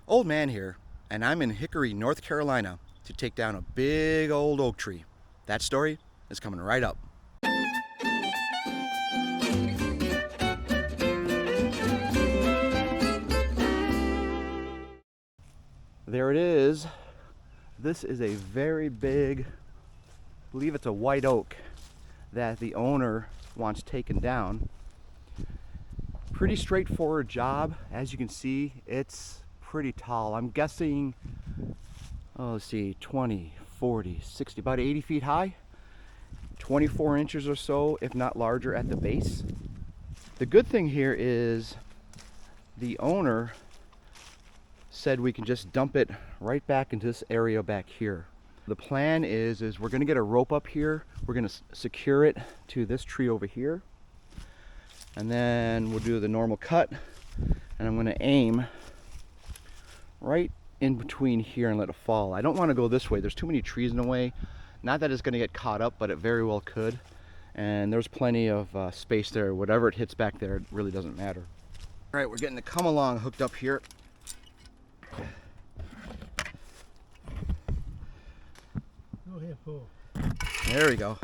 Old Man here, and I'm in Hickory, North Carolina to take down a big old oak tree. That story is coming right up. There it is. This is a very big, I believe it's a white oak that the owner wants taken down. Pretty straightforward job. As you can see, it's pretty tall. I'm guessing, let's see, 20, 40, 60, about 80 feet high. 24 inches or so, if not larger at the base. The good thing here is the owner said we can just dump it right back into this area back here. The plan is we're going to get a rope up here. We're going to secure it to this tree over here. And then we'll do the normal cut. And I'm going to aim right in between here and let it fall. I don't want to go this way. There's too many trees in the way. Not that it's going to get caught up, but it very well could. And there's plenty of space there. Whatever it hits back there, it really doesn't matter. All right, we're getting the come along hooked up here. Go ahead, pull. There we go.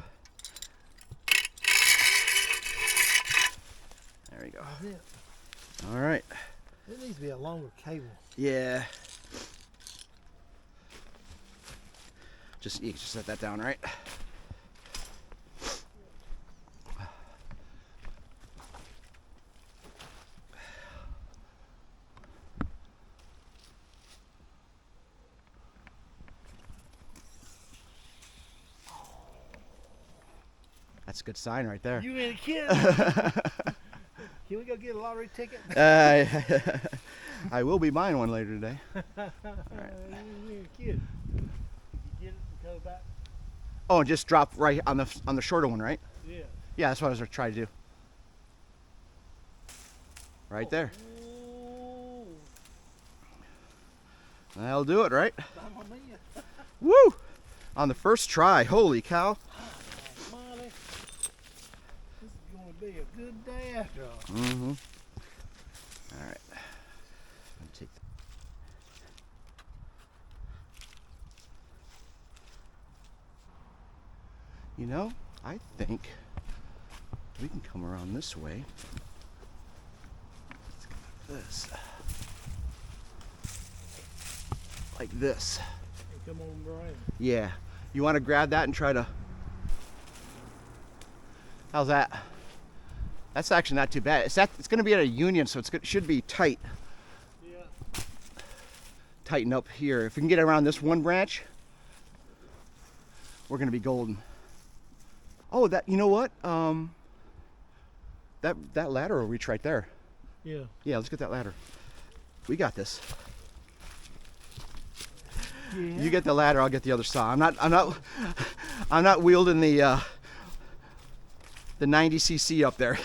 There we go. That's it. All right. It needs to be a longer cable. Yeah. You can just set that down, right? That's a good sign right there. You ain't a kid. Can we go get a lottery ticket? I will be buying one later today. Right. You ain't a kid. You get it and go back? Oh, and just drop right on the shorter one, right? Yeah. Yeah, that's what I was trying to do. Right there. Oh. That'll do it, right? Mamma mia. Woo! On the first try. Holy cow. Molly. This is going to be a good day after all. Mm-hmm. All right. Take You know, I think we can come around this way. Let's go like this. Like this. Hey, come on, Brian. Yeah. You want to grab that and try to... How's that? That's actually not too bad. It's going to be at a union, so it should be tight. Yeah. Tighten up here. If we can get around this one branch, we're going to be golden. Oh, you know what? That ladder will reach right there. Yeah. Yeah, let's get that ladder. We got this. Yeah. You get the ladder, I'll get the other saw. I'm not wielding the 90cc up there.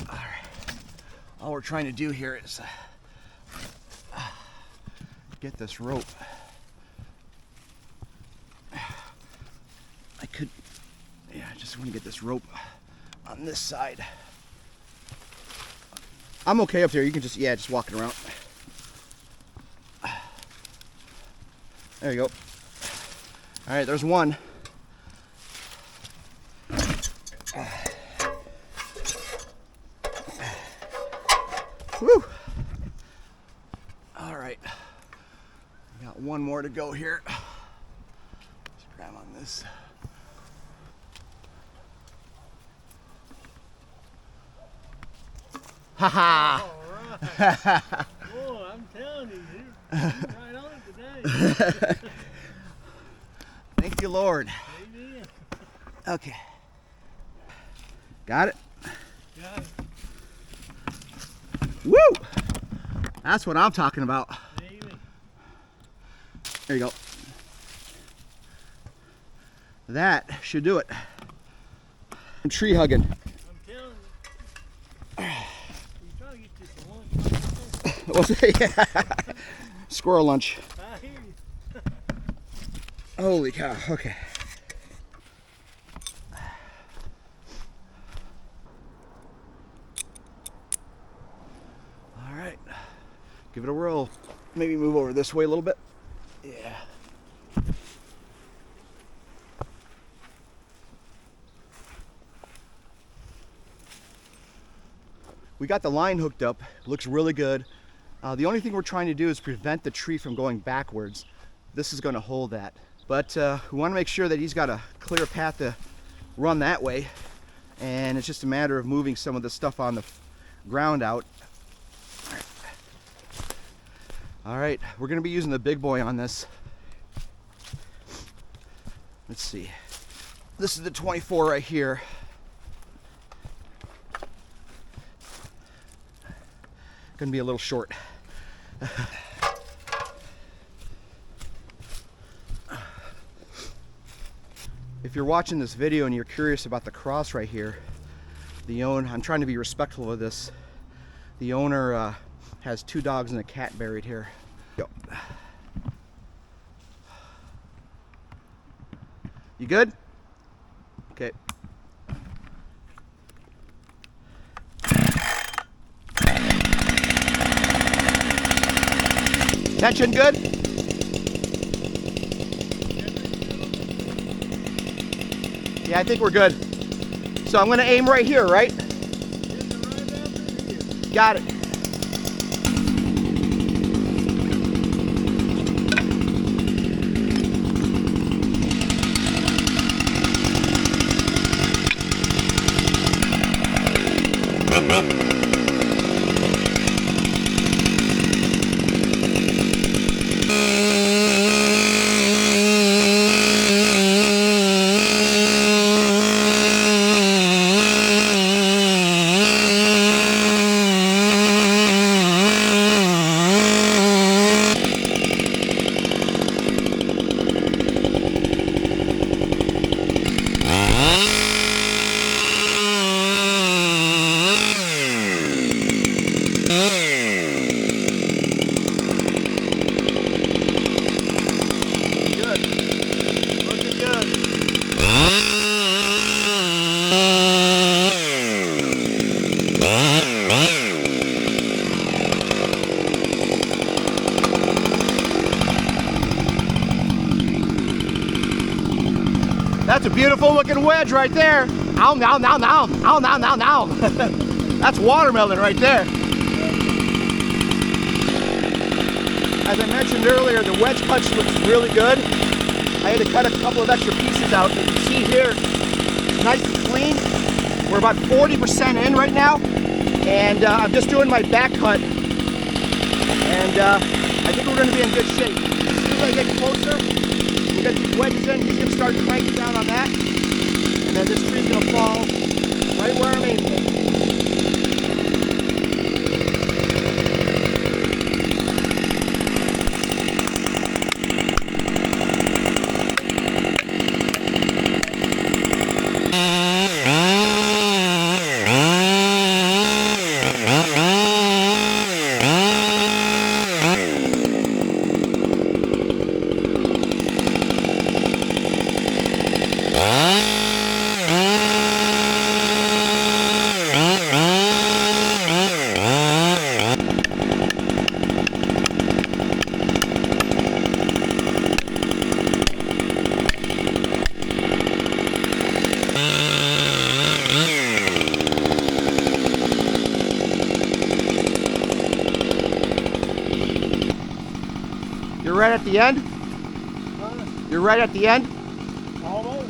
All right. All we're trying to do here is get this rope. I just want to get this rope on this side. I'm okay up there. You can just walk it around. There you go. All right, there's one. Woo! All right. We got one more to go here. Let's grab on this. Ha-ha! All right. Boy, I'm telling you, you're right on it today. Thank you, Lord. Amen. Okay. Got it? Got it. Woo! That's what I'm talking about. Amen. There you go. That should do it. I'm tree hugging. I'm telling you. You trying to get this lunch? What's it? Yeah. Squirrel lunch. I hear you. Holy cow. Okay. Give it a roll. Maybe move over this way a little bit. Yeah. We got the line hooked up. Looks really good. The only thing we're trying to do is prevent the tree from going backwards. This is going to hold that. But we want to make sure that he's got a clear path to run that way. And it's just a matter of moving some of the stuff on the ground out. All right, we're going to be using the big boy on this. Let's see. This is the 24 right here. Gonna be a little short. If you're watching this video and you're curious about the cross right here, I'm trying to be respectful of this. The owner has 2 dogs and a cat buried here. Go. You good? Okay. Tension good? Yeah, I think we're good. So I'm gonna aim right here, right? Got it. That's a beautiful looking wedge right there. Ow, now, now, now. Ow, now, now, now. That's watermelon right there. As I mentioned earlier, the wedge punch looks really good. I had to cut a couple of extra pieces out. You can see here, nice and clean. We're about 40% in right now. And I'm just doing my back cut. And I think we're gonna be in good shape. As soon as I get closer, we got these wedges in, he's gonna start cranking down on that. And then this tree's gonna fall right where I'm aiming it. You're right at the end? You're right at the end? Almost.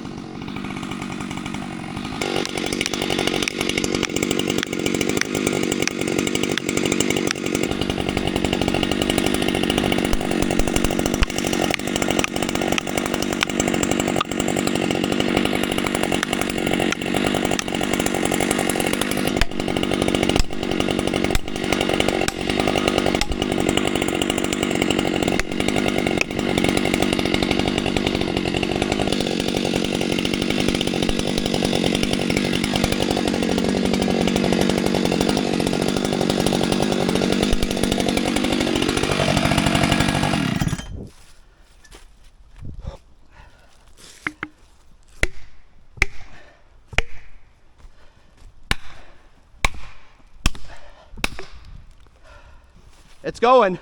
It's going.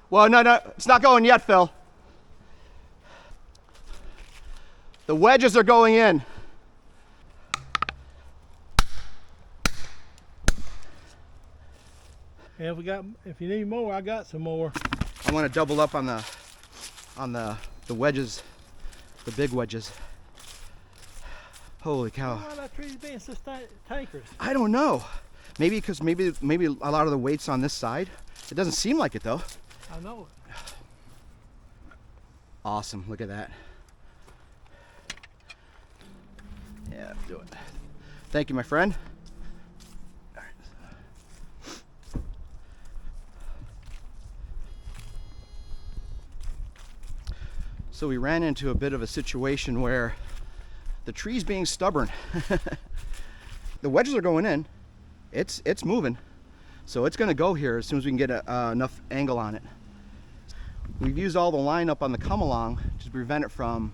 Well, no, it's not going yet, Phil. The wedges are going in. Yeah, if you need more, I got some more. I want to double up on the wedges, the big wedges. Holy cow. Why that tree's being so tankerous? I don't know. Maybe because maybe a lot of the weight's on this side. It doesn't seem like it though. I know it. Awesome, look at that. Yeah, do it. Thank you, my friend. So we ran into a bit of a situation where the tree's being stubborn. The wedges are going in. It's moving. So it's gonna go here as soon as we can get enough angle on it. We've used all the line up on the come along to prevent it from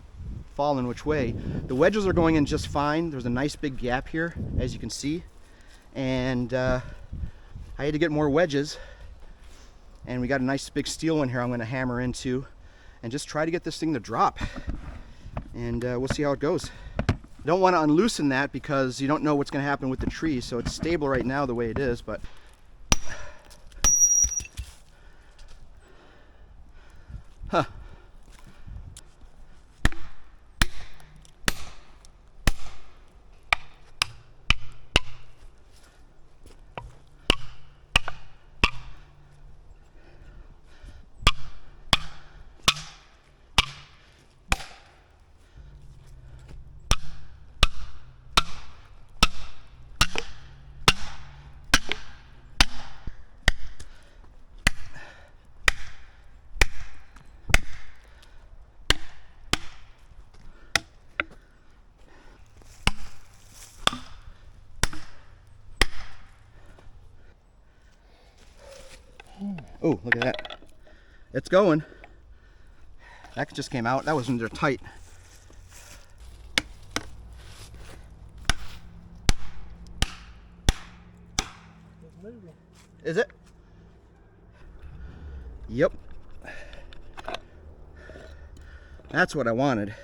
falling which way. The wedges are going in just fine. There's a nice big gap here, as you can see. And I had to get more wedges. And we got a nice big steel one here I'm gonna hammer into and just try to get this thing to drop. And we'll see how it goes. Don't want to unloosen that because you don't know what's going to happen with the tree, so it's stable right now the way it is, but huh. Oh, look at that. It's going. That just came out. That was when they're tight. It's moving. Is it? Yep. That's what I wanted.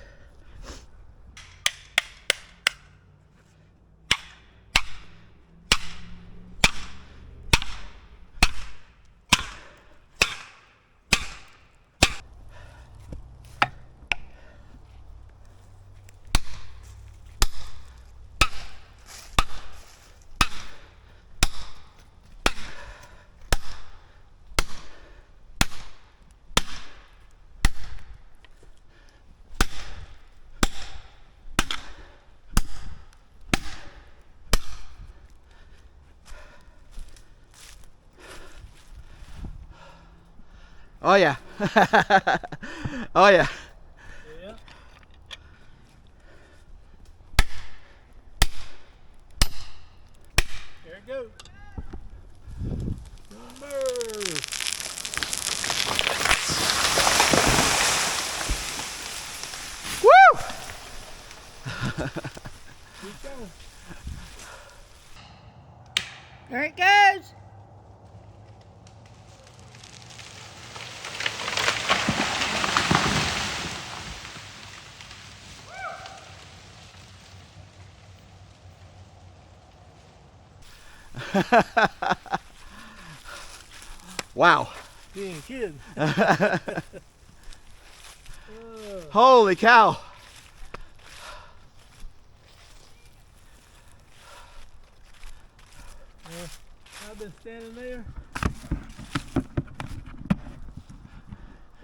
Oh yeah. Oh yeah. Yeah. There it goes. Number. Woo! Keep going. There it goes. Wow. You ain't kidding. Holy cow. I've been standing there.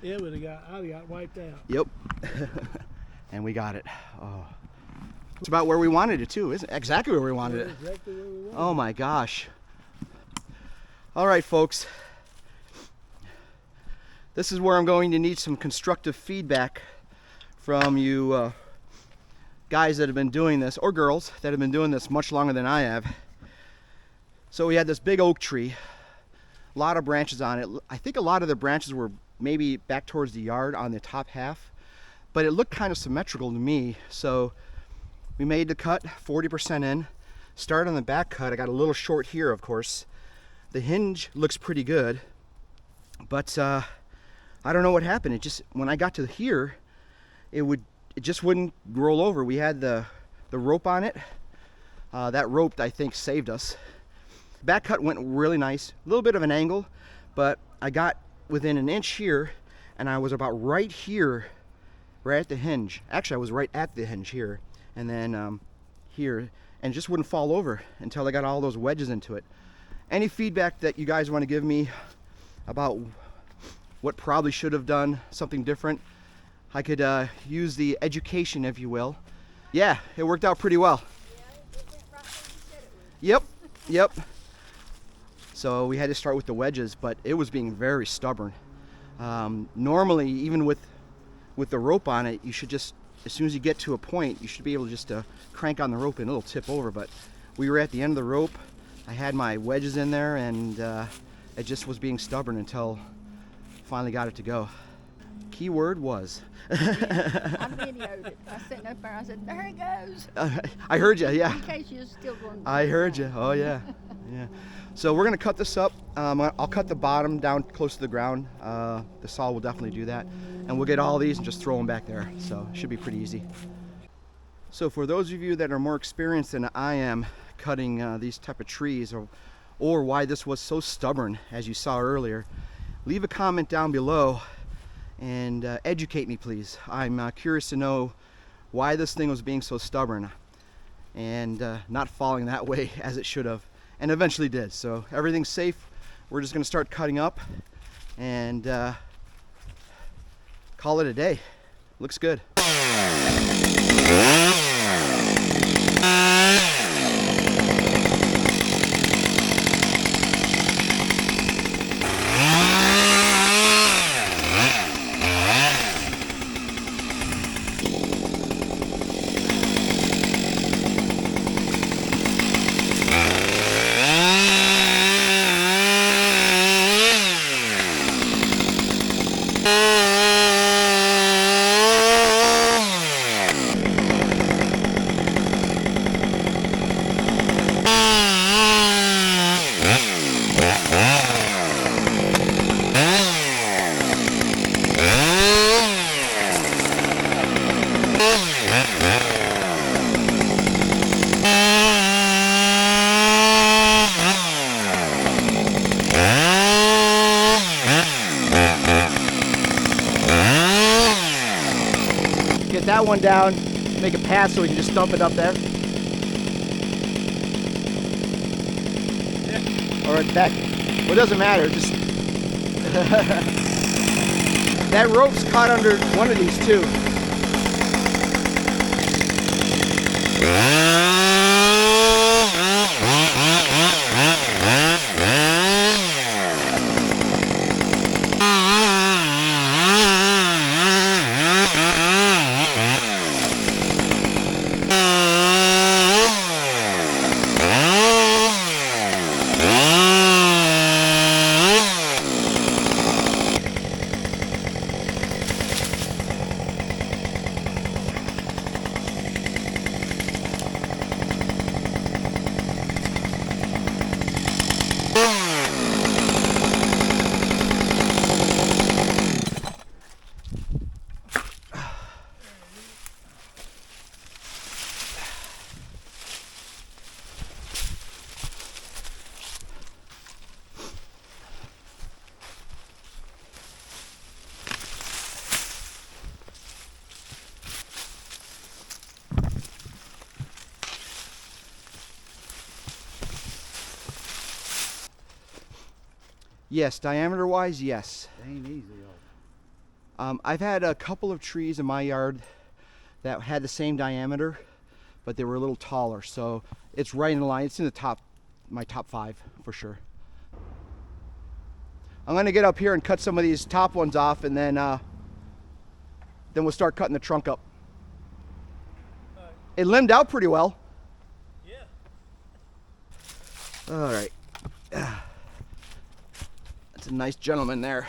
It would have got wiped out. Yep. And we got it. Oh. It's about where we wanted it too, isn't it? Exactly where we wanted it. Exactly where we wanted. Oh my gosh. All right, folks. This is where I'm going to need some constructive feedback from you guys that have been doing this, or girls that have been doing this much longer than I have. So we had this big oak tree, a lot of branches on it. I think a lot of the branches were maybe back towards the yard on the top half, but it looked kind of symmetrical to me. So we made the cut 40% in, started on the back cut. I got a little short here, of course. The hinge looks pretty good. But I don't know what happened. It just, when I got to here, it just wouldn't roll over. We had the rope on it. That rope, I think, saved us. Back cut went really nice. A little bit of an angle, but I got within an inch here, and I was about right here, right at the hinge. Actually, I was right at the hinge here, and then here, and it just wouldn't fall over until I got all those wedges into it. Any feedback that you guys want to give me about what probably should have done something different, I could use the education, if you will. Yeah, it worked out pretty well. Yep. So we had to start with the wedges, but it was being very stubborn. Normally, even with the rope on it, you should just, as soon as you get to a point, you should be able to just crank on the rope and it'll tip over. But we were at the end of the rope. I had my wedges in there, and it just was being stubborn until finally got it to go. Key word was. I videoed it. I was sitting up there. I said, "There it goes." I heard you, yeah. In case you're still going. I heard you. Oh yeah, yeah. So we're gonna cut this up. I'll cut the bottom down close to the ground. The saw will definitely do that, and we'll get all these and just throw them back there. So it should be pretty easy. So for those of you that are more experienced than I am cutting these type of trees, or why this was so stubborn, as you saw earlier, leave a comment down below and educate me, please. I'm curious to know why this thing was being so stubborn and not falling that way as it should have, and eventually did. So everything's safe. We're just gonna start cutting up and call it a day. Looks good. Get that one down, make a path so we can just dump it up there. Yeah. Or back. Well, it doesn't matter, just that rope's caught under one of these too. Yes, diameter wise, yes. It ain't easy. I've had a couple of trees in my yard that had the same diameter, but they were a little taller, so it's right in line. It's in the top, my top 5 for sure. I'm gonna get up here and cut some of these top ones off, and then we'll start cutting the trunk up. It limbed out pretty well. Yeah. All right. That's a nice gentleman there.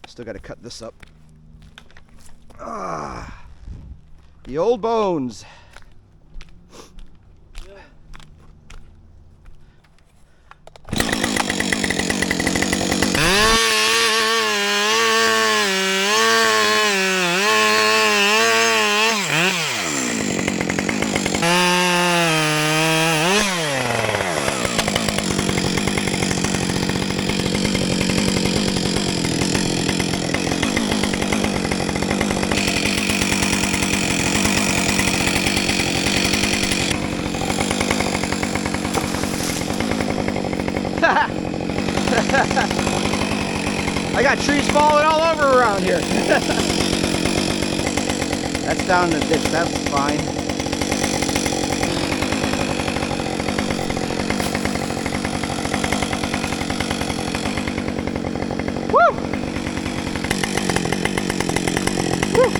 Still got to cut this up. The old bones. Yeah. I got trees falling all over around here. That's down the ditch, that's fine. Woo! Woo!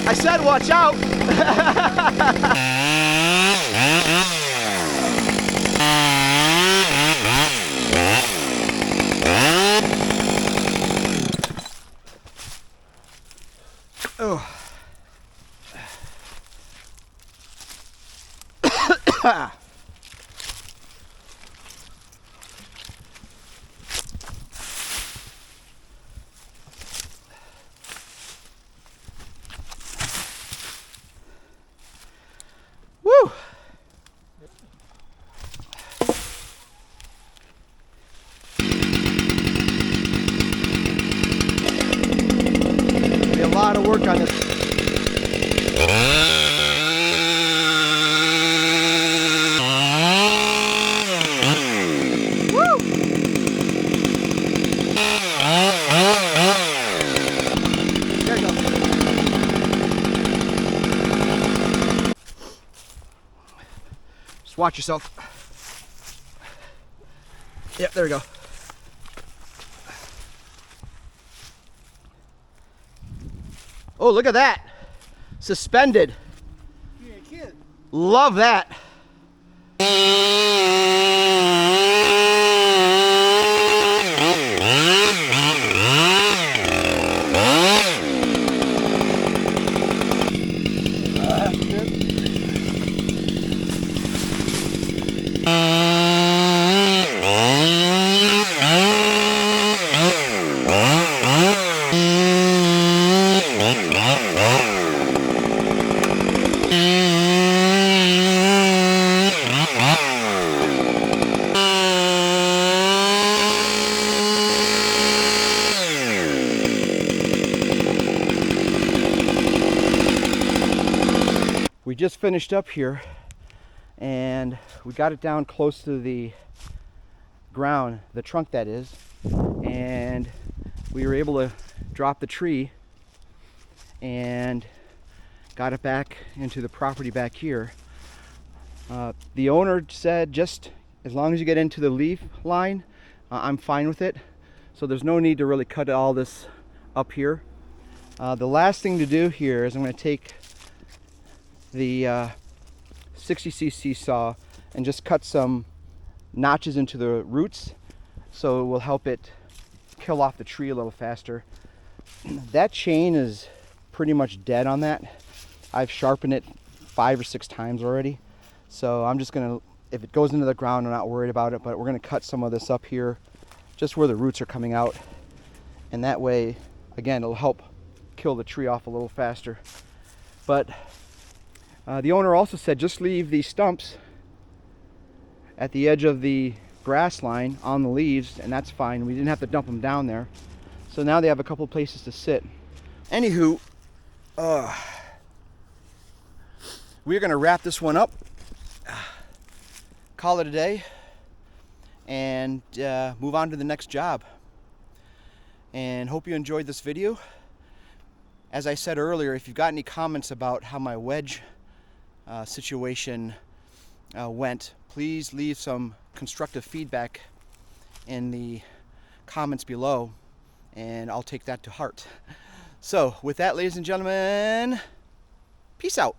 I said watch out! Oh. Woo! Be a lot of work on this. Just watch yourself. Yep, there we go. Oh, look at that. Suspended. You're a kid. Love that. We just finished up here and we got it down close to the ground, the trunk that is, and we were able to drop the tree and got it back into the property back here. The owner said just as long as you get into the leaf line, I'm fine with it. So there's no need to really cut all this up here. The last thing to do here is I'm going to take the 60cc saw and just cut some notches into the roots so it will help it kill off the tree a little faster. That chain is pretty much dead on that. I've sharpened it 5 or 6 times already, so I'm just gonna, if it goes into the ground, I'm not worried about it, but we're gonna cut some of this up here just where the roots are coming out, and that way again it'll help kill the tree off a little faster. But the owner also said just leave these stumps at the edge of the grass line on the leaves, and that's fine. We didn't have to dump them down there. So now they have a couple places to sit. Anywho, we're gonna wrap this one up, call it a day, and move on to the next job. And hope you enjoyed this video. As I said earlier, if you've got any comments about how my wedge situation went, please leave some constructive feedback in the comments below, and I'll take that to heart. So with that, ladies and gentlemen, peace out.